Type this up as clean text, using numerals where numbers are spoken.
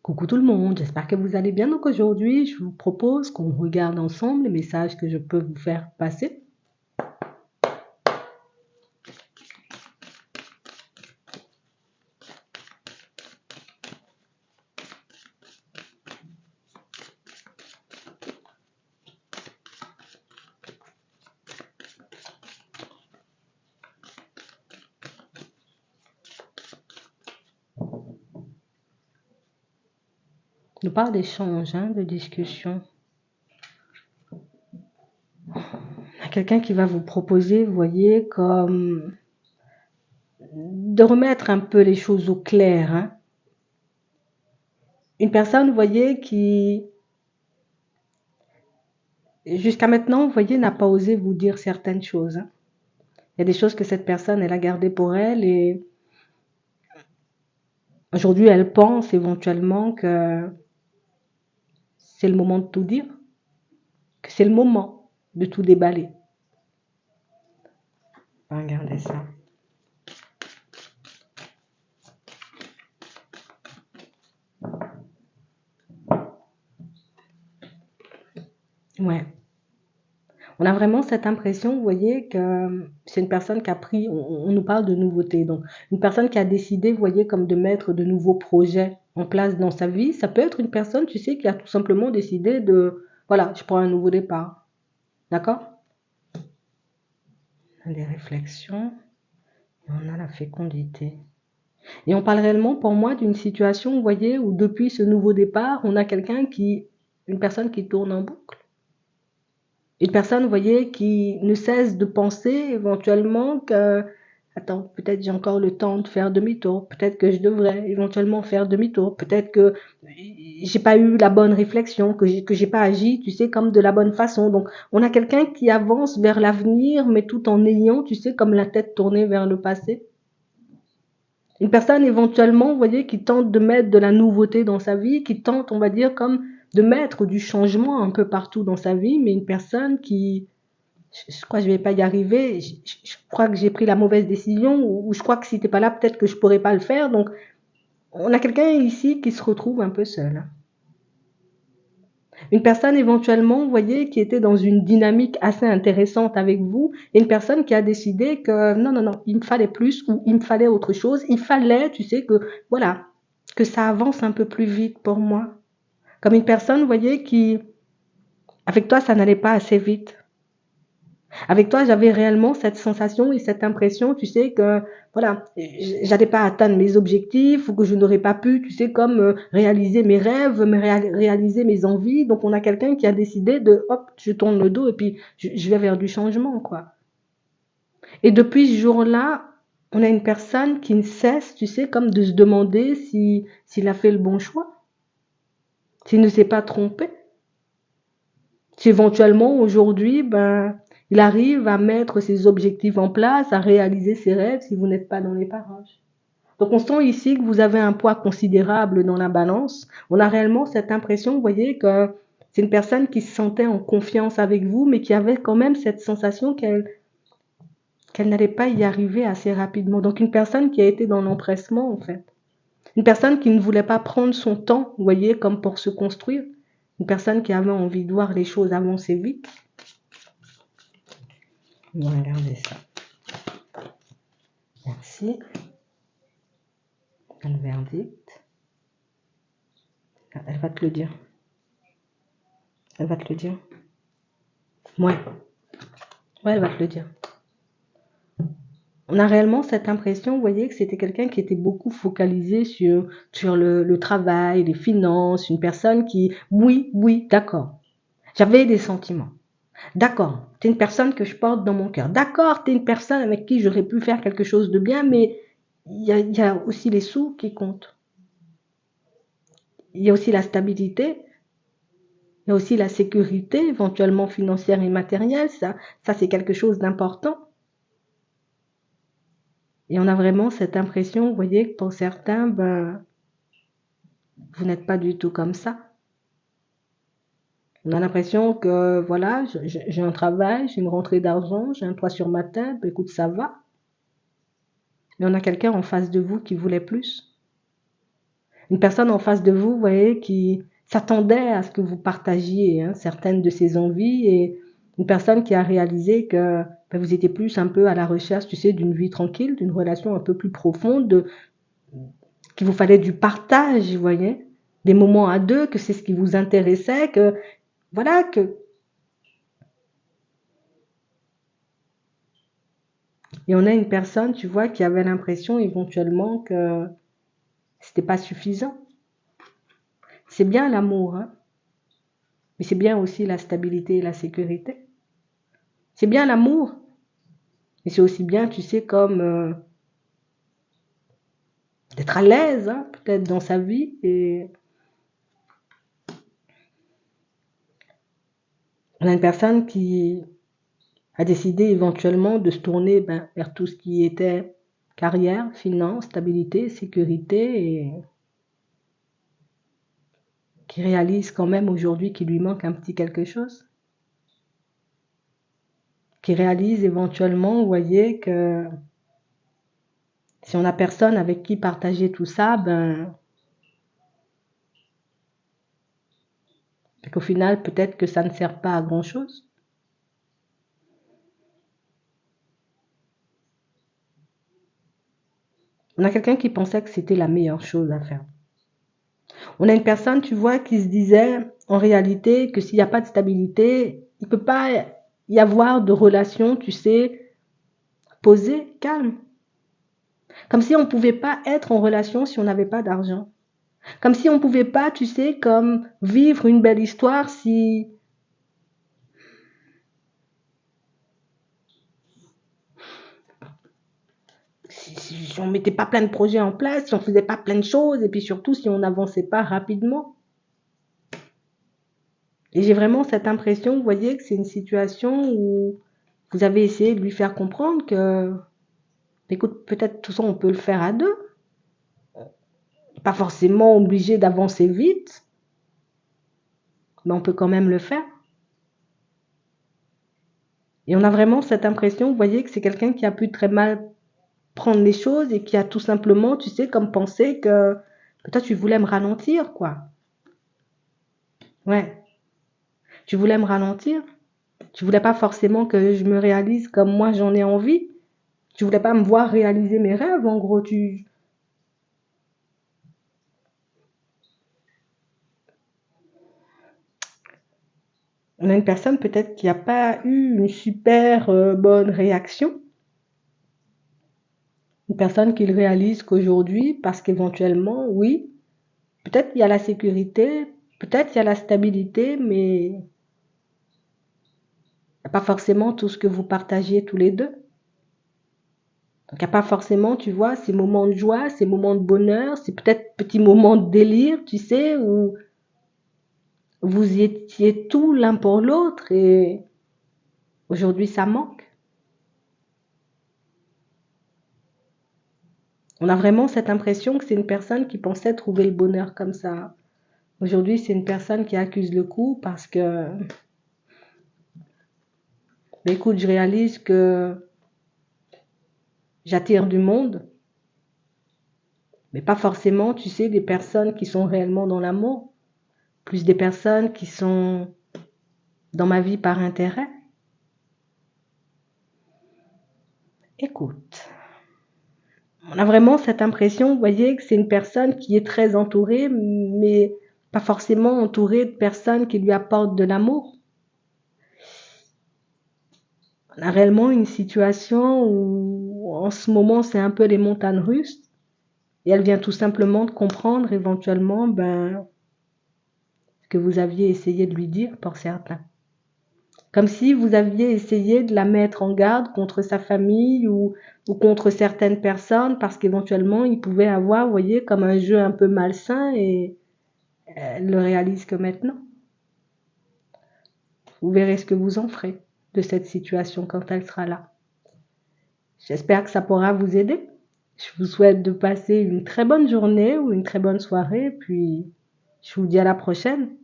Coucou tout le monde, j'espère que vous allez bien. Donc aujourd'hui, je vous propose qu'on regarde ensemble les messages que je peux vous faire passer. On parle d'échange, de discussion. Il y a quelqu'un qui va vous proposer, vous voyez, comme de remettre un peu les choses au clair. Une personne, vous voyez, qui jusqu'à maintenant, vous voyez, n'a pas osé vous dire certaines choses. Il y a des choses que cette personne, elle a gardées pour elle et aujourd'hui, elle pense éventuellement que c'est le moment de tout dire, que c'est le moment de tout déballer. Regardez ça. Ouais. On a vraiment cette impression, vous voyez, que c'est une personne qui a pris, on nous parle de nouveauté, donc une personne qui a décidé, vous voyez, comme de mettre de nouveaux projets en place dans sa vie. Ça peut être une personne, tu sais, qui a tout simplement décidé de, voilà, je prends un nouveau départ. D'accord? On a des réflexions et on a la fécondité. Et on parle réellement, pour moi, d'une situation, vous voyez, où depuis ce nouveau départ, on a une personne qui tourne en boucle. Une personne, vous voyez, qui ne cesse de penser éventuellement que, attends, peut-être j'ai encore le temps de faire demi-tour, peut-être que je devrais éventuellement faire demi-tour, peut-être que j'ai pas eu la bonne réflexion, que j'ai pas agi, tu sais, comme de la bonne façon. Donc, on a quelqu'un qui avance vers l'avenir, mais tout en ayant, tu sais, comme la tête tournée vers le passé. Une personne éventuellement, vous voyez, qui tente de mettre de la nouveauté dans sa vie, qui tente, on va dire, comme de mettre du changement un peu partout dans sa vie, mais une personne qui, je crois que je vais pas y arriver, je crois que j'ai pris la mauvaise décision, ou je crois que si t'es pas là, peut-être que je pourrais pas le faire. Donc, on a quelqu'un ici qui se retrouve un peu seul. Une personne éventuellement, vous voyez, qui était dans une dynamique assez intéressante avec vous, et une personne qui a décidé que non, non, non, il me fallait plus ou il me fallait autre chose. Il fallait, tu sais, que voilà, que ça avance un peu plus vite pour moi. Comme une personne, vous voyez, qui, avec toi, ça n'allait pas assez vite. Avec toi, j'avais réellement cette sensation et cette impression, tu sais, que voilà, j'allais pas atteindre mes objectifs ou que je n'aurais pas pu, tu sais, comme réaliser mes rêves, réaliser mes envies. Donc, on a quelqu'un qui a décidé de, hop, je tourne le dos et puis je vais vers du changement, quoi. Et depuis ce jour-là, on a une personne qui ne cesse, tu sais, comme de se demander s'il a fait le bon choix, s'il ne s'est pas trompé. Si éventuellement aujourd'hui, ben, il arrive à mettre ses objectifs en place, à réaliser ses rêves si vous n'êtes pas dans les parages. Donc on sent ici que vous avez un poids considérable dans la balance. On a réellement cette impression, vous voyez, que c'est une personne qui se sentait en confiance avec vous, mais qui avait quand même cette sensation qu'elle n'allait pas y arriver assez rapidement. Donc une personne qui a été dans l'empressement, en fait. Une personne qui ne voulait pas prendre son temps, vous voyez, comme pour se construire. Une personne qui avait envie de voir les choses avancer vite. On va regarder ça. Merci. Le verdict. Elle va te le dire. Elle va te le dire. Ouais. Ouais, elle va te le dire. On a réellement cette impression, vous voyez, que c'était quelqu'un qui était beaucoup focalisé sur le travail, les finances, une personne qui, oui, oui, d'accord. J'avais des sentiments. D'accord, t'es une personne que je porte dans mon cœur. D'accord, t'es une personne avec qui j'aurais pu faire quelque chose de bien, mais il y a aussi les sous qui comptent. Il y a aussi la stabilité. Il y a aussi la sécurité, éventuellement financière et matérielle. Ça c'est quelque chose d'important. Et on a vraiment cette impression, vous voyez, que pour certains, ben, vous n'êtes pas du tout comme ça. On a l'impression que, voilà, j'ai un travail, j'ai une rentrée d'argent, j'ai un toit sur ma tête, ben, écoute, ça va. Mais on a quelqu'un en face de vous qui voulait plus. Une personne en face de vous, vous voyez, qui s'attendait à ce que vous partagiez certaines de ses envies et une personne qui a réalisé que vous étiez plus un peu à la recherche, tu sais, d'une vie tranquille, d'une relation un peu plus profonde, qu'il vous fallait du partage, vous voyez, des moments à deux, que c'est ce qui vous intéressait, que voilà, que... Et on a une personne, tu vois, qui avait l'impression éventuellement que c'était pas suffisant. C'est bien l'amour, mais c'est bien aussi la stabilité et la sécurité. C'est bien l'amour, mais c'est aussi bien, tu sais, comme d'être à l'aise, peut-être dans sa vie. Et on a une personne qui a décidé éventuellement de se tourner vers tout ce qui était carrière, finance, stabilité, sécurité, et qui réalise quand même aujourd'hui qu'il lui manque un petit quelque chose. Qui réalise éventuellement, vous voyez, que si on n'a personne avec qui partager tout ça, qu'au final, peut-être que ça ne sert pas à grand-chose. On a quelqu'un qui pensait que c'était la meilleure chose à faire. On a une personne, tu vois, qui se disait en réalité que s'il n'y a pas de stabilité, il ne peut pas y avoir de relation, tu sais, posée, calme. Comme si on ne pouvait pas être en relation si on n'avait pas d'argent. Comme si on ne pouvait pas, tu sais, comme vivre une belle histoire si on ne mettait pas plein de projets en place, si on ne faisait pas plein de choses, et puis surtout si on n'avançait pas rapidement. Et j'ai vraiment cette impression, vous voyez, que c'est une situation où vous avez essayé de lui faire comprendre que, écoute, peut-être tout ça, on peut le faire à deux. Pas forcément obligé d'avancer vite, mais on peut quand même le faire. Et on a vraiment cette impression, vous voyez, que c'est quelqu'un qui a pu très mal prendre les choses et qui a tout simplement, tu sais, comme pensé que toi, tu voulais me ralentir, quoi. Ouais, tu voulais me ralentir. Tu voulais pas forcément que je me réalise comme moi j'en ai envie. Tu voulais pas me voir réaliser mes rêves, en gros. On a une personne peut-être qui n'a pas eu une super bonne réaction. Une personne qui réalise qu'aujourd'hui, parce qu'éventuellement, oui, peut-être il y a la sécurité, peut-être il y a la stabilité, mais il n'y a pas forcément tout ce que vous partagez tous les deux. Donc, il n'y a pas forcément, tu vois, ces moments de joie, ces moments de bonheur, ces peut-être petits moments de délire, tu sais, où vous étiez tout l'un pour l'autre et aujourd'hui ça manque. On a vraiment cette impression que c'est une personne qui pensait trouver le bonheur comme ça. Aujourd'hui, c'est une personne qui accuse le coup parce que, écoute, je réalise que j'attire du monde, mais pas forcément, tu sais, des personnes qui sont réellement dans l'amour, plus des personnes qui sont dans ma vie par intérêt. Écoute, on a vraiment cette impression, vous voyez, que c'est une personne qui est très entourée, mais pas forcément entourée de personnes qui lui apportent de l'amour. On a réellement une situation où en ce moment c'est un peu les montagnes russes et elle vient tout simplement de comprendre éventuellement ce que vous aviez essayé de lui dire pour certains. Comme si vous aviez essayé de la mettre en garde contre sa famille ou contre certaines personnes parce qu'éventuellement il pouvait avoir, vous voyez, comme un jeu un peu malsain et elle le réalise que maintenant. Vous verrez ce que vous en ferez de cette situation quand elle sera là. J'espère que ça pourra vous aider. Je vous souhaite de passer une très bonne journée ou une très bonne soirée, puis je vous dis à la prochaine.